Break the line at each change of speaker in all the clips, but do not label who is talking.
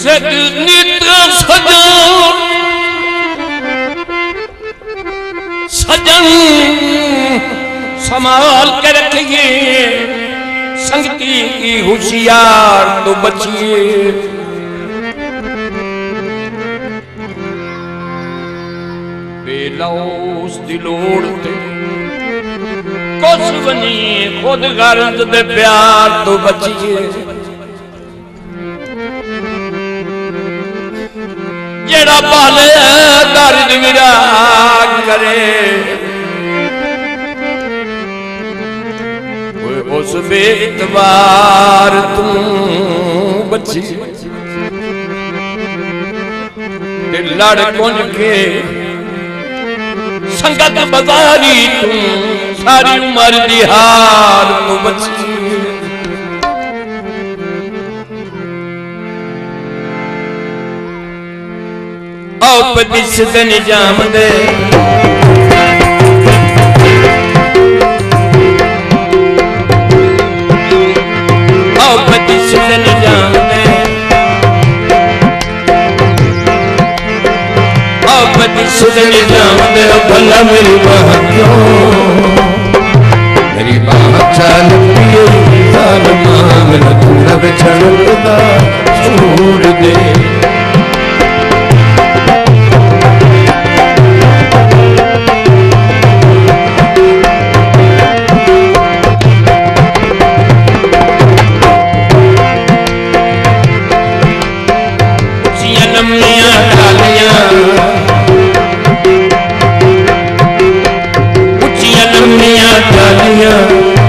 नित सजन संभाल के रखिए, संगति की होशियार तो बचिए। बेलौस दिलोड़ते कुछ बनी खुद गर्द दे प्यार तो बचिए। जेड़ा पाले दर्द विराग करे उस बेतबार तू बची। लड़ कुंज के संगत बजारी तू सारी उम्र दी हार तू बची। आओ पदिश दे निजाम दे सुधनी जाम दे भला मेरी बाह क्यों, मेरी बाह चाल पिए जालमा मेरा दूल्हा बिछड़ता छोड़ दे।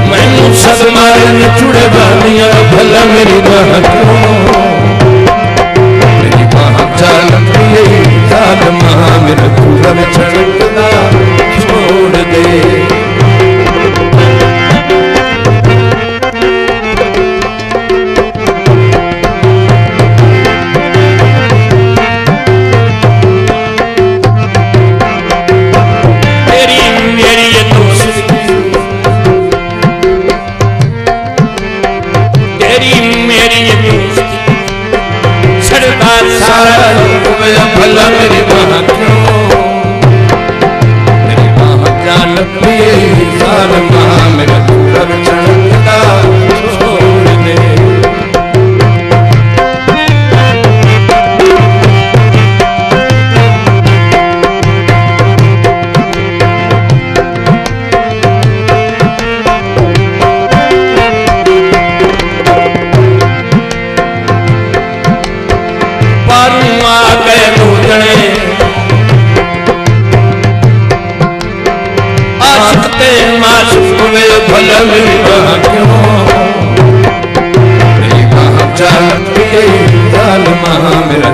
मैनू सब मारन चुड़े बालियां भला मेरी बाह क्यों, मेरी बाह चाल पिए जालमा मेरा दूल्हा बिछड़ता छोड़ दे। भला मेरी बाह क्यों, मेरी बाह जाल पिए जालमा मेरा दूल्हा बिछड़ता छोड़ दे। भला मेरी बाह क्यों, मेरी बाह चाल पिए जालमा मेरा